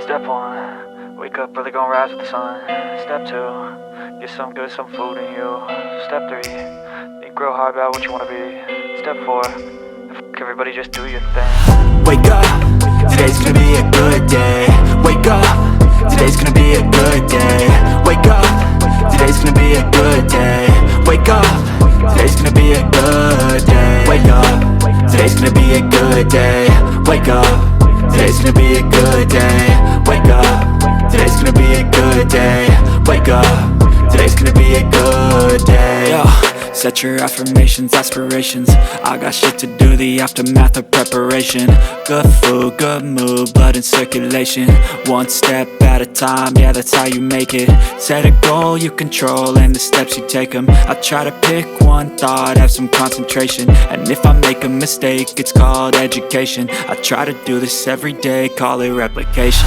Step 1, wake up early, gonna rise with the sun. Step 2, get some good, some food in you. Step 3, think real hard about what you wanna be. Step 4, everybody just do your thing. Wake up, today's gonna be a good day. Wake up, today's gonna be a good day. Wake up, today's gonna be a good day. Wake up, today's gonna be a good day. Wake up, today's gonna be a good day. Wake up, today's gonna be a good day. Wake up, today's gonna be a good day. Wake up, today's gonna be a good day. Yo, set your affirmations, aspirations. I got shit to do, the aftermath of preparation. Good food, good mood, blood in circulation. One step at a time, yeah, that's how you make it. Set a goal you control and the steps you take them. I try to pick one thought, have some concentration. And if I make a mistake, it's called education. I try to do this every day, call it replication.